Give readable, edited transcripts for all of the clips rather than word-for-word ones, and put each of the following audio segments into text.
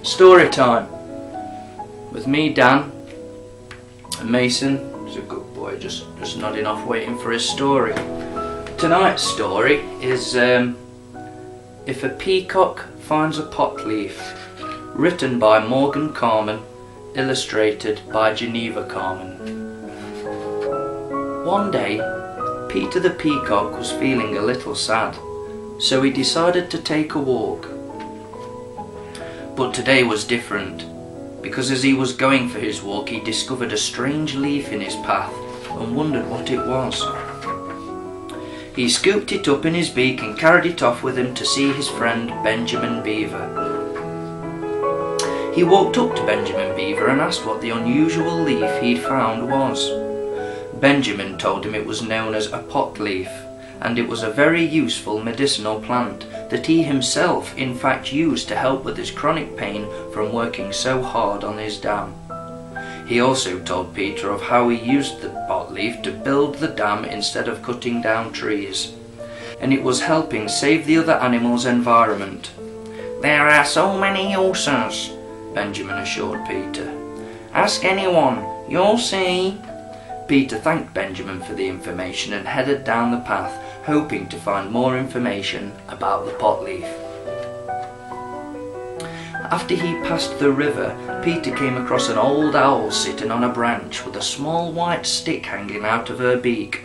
Story time with me, Dan, and Mason. He's a good boy, just nodding off, waiting for his story. Tonight's story is If a Peacock Finds a Pot Leaf, written by Morgan Carmen, illustrated by Geneva Carmen. One day, Peter the Peacock was feeling a little sad, so he decided to take a walk. But today was different, because as he was going for his walk, he discovered a strange leaf in his path and wondered what it was. He scooped it up in his beak and carried it off with him to see his friend Benjamin Beaver. He walked up to Benjamin Beaver and asked what the unusual leaf he'd found was. Benjamin told him it was known as a pot leaf, and it was a very useful medicinal plant that he himself in fact used to help with his chronic pain from working so hard on his dam. He also told Peter of how he used the pot leaf to build the dam instead of cutting down trees, and it was helping save the other animals' environment. "There are so many uses," Benjamin assured Peter. "Ask anyone, you'll see." Peter thanked Benjamin for the information and headed down the path, hoping to find more information about the pot leaf. After he passed the river, Peter came across an old owl sitting on a branch with a small white stick hanging out of her beak.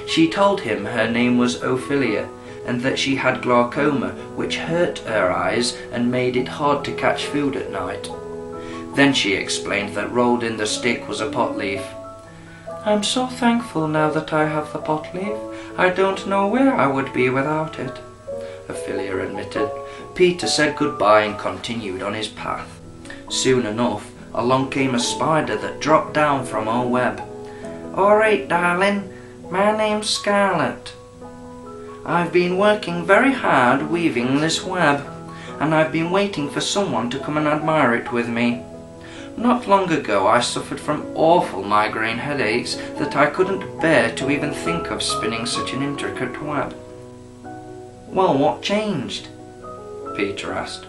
She told him her name was Ophelia, and that she had glaucoma, which hurt her eyes and made it hard to catch food at night. Then she explained that rolled in the stick was a pot leaf. "I'm so thankful now that I have the pot leaf. I don't know where I would be without it," Ophelia admitted. Peter said goodbye and continued on his path. Soon enough, along came a spider that dropped down from her web. "All right, darling, my name's Scarlet. I've been working very hard weaving this web, and I've been waiting for someone to come and admire it with me. Not long ago I suffered from awful migraine headaches that I couldn't bear to even think of spinning such an intricate web." "Well, what changed?" Peter asked.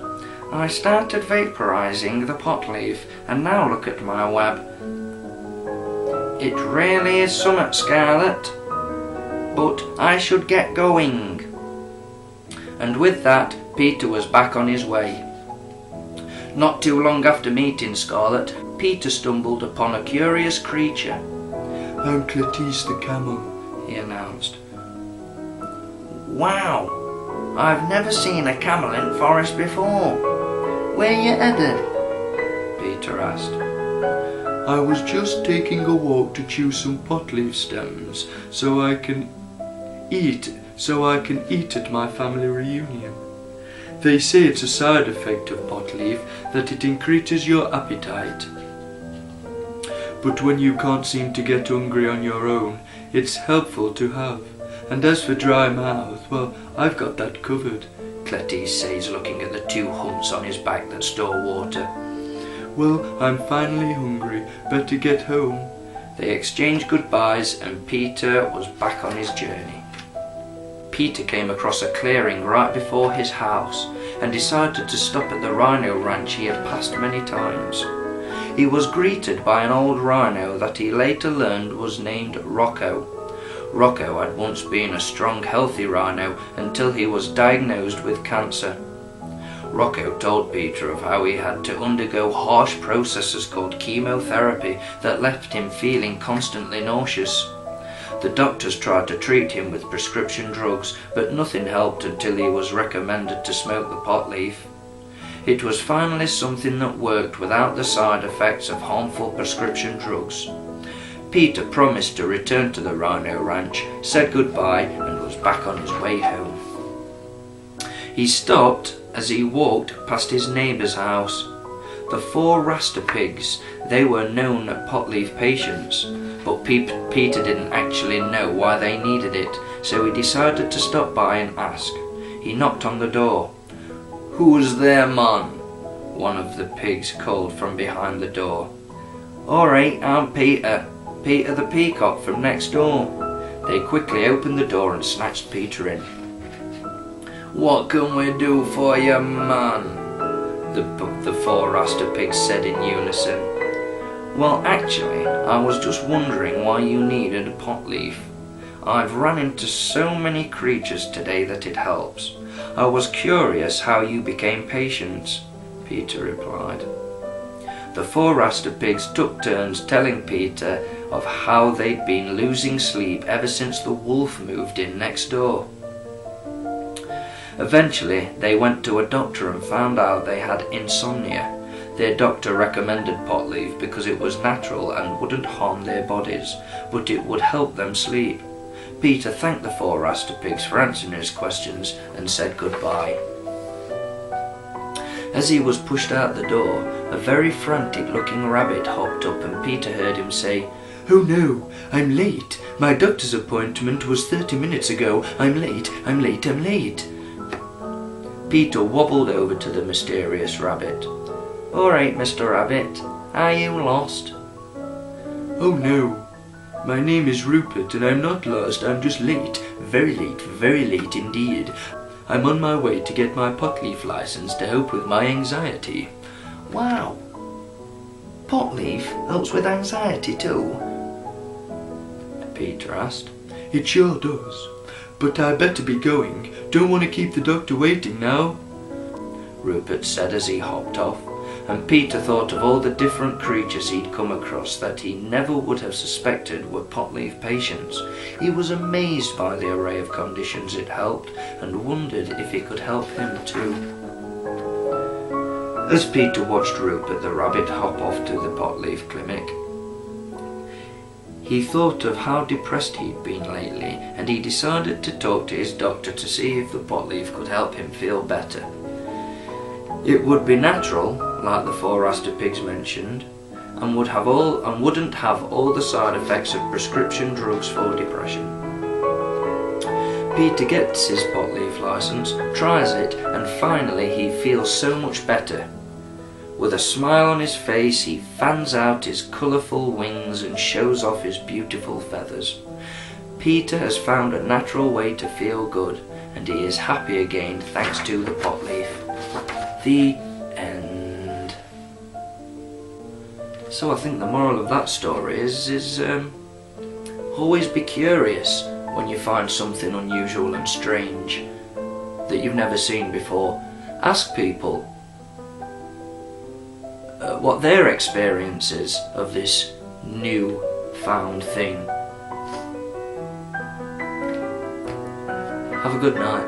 "I started vaporizing the pot leaf, and now look at my web. It really is summat, Scarlet, but I should get going." And with that, Peter was back on his way. Not too long after meeting Scarlet, Peter stumbled upon a curious creature. "I'm Cletus the camel," he announced. "Wow, I've never seen a camel in forest before. Where you headed?" Peter asked. "I was just taking a walk to chew some pot leaf stems so I can eat at my family reunion. They say it's a side effect of pot leaf that it increases your appetite. But when you can't seem to get hungry on your own, it's helpful to have. And as for dry mouth, well, I've got that covered," Cletus says, looking at the two humps on his back that store water. "Well, I'm finally hungry. Better get home." They exchanged goodbyes and Peter was back on his journey. Peter came across a clearing right before his house and decided to stop at the rhino ranch he had passed many times. He was greeted by an old rhino that he later learned was named Rocco. Rocco had once been a strong, healthy rhino until he was diagnosed with cancer. Rocco told Peter of how he had to undergo harsh processes called chemotherapy that left him feeling constantly nauseous. The doctors tried to treat him with prescription drugs, but nothing helped until he was recommended to smoke the pot leaf. It was finally something that worked without the side effects of harmful prescription drugs. Peter promised to return to the rhino ranch, said goodbye, and was back on his way home. He stopped as he walked past his neighbour's house. The 4 Rasta pigs, they were known pot leaf patients, but Peter didn't actually know why they needed it, so he decided to stop by and ask. He knocked on the door. "Who's there, man?" one of the pigs called from behind the door. "All right, I'm Peter the Peacock from next door." They quickly opened the door and snatched Peter in. What can we do for you, man? The four Rasta pigs said in unison. Well, actually, I was just wondering why you needed a pot leaf. I've run into so many creatures today that it helps. I was curious how you became patient, Peter replied. The four Rasta pigs took turns telling Peter of how they'd been losing sleep ever since the wolf moved in next door. Eventually, they went to a doctor and found out they had insomnia. Their doctor recommended pot leaf because it was natural and wouldn't harm their bodies, but it would help them sleep. Peter thanked the four Rasta pigs for answering his questions and said goodbye. As he was pushed out the door, a very frantic-looking rabbit hopped up and Peter heard him say, "Oh no, I'm late. My doctor's appointment was 30 minutes ago. I'm late, I'm late, I'm late." Peter wobbled over to the mysterious rabbit. "All right, Mr. Rabbit, are you lost?" "Oh no, my name is Rupert and I'm not lost, I'm just late, very late indeed. I'm on my way to get my pot leaf license to help with my anxiety." Wow, pot leaf helps with anxiety too? Peter asked. "It sure does, but I better be going. Don't want to keep the doctor waiting now," Rupert said as he hopped off, and Peter thought of all the different creatures he'd come across that he never would have suspected were pot leaf patients. He was amazed by the array of conditions it helped and wondered if it could help him too. As Peter watched Rupert the rabbit hop off to the pot leaf clinic, he thought of how depressed he'd been lately, and he decided to talk to his doctor to see if the pot leaf could help him feel better. It would be natural, like the four Rasta pigs mentioned, and wouldn't have all the side effects of prescription drugs for depression. Peter gets his pot leaf license, tries it, and finally he feels so much better. With a smile on his face, he fans out his colourful wings and shows off his beautiful feathers. Peter has found a natural way to feel good, and he is happy again thanks to the pot leaf. The end. So I think the moral of that story is always be curious when you find something unusual and strange that you've never seen before. Ask people what their experience is of this new found thing. Have a good night.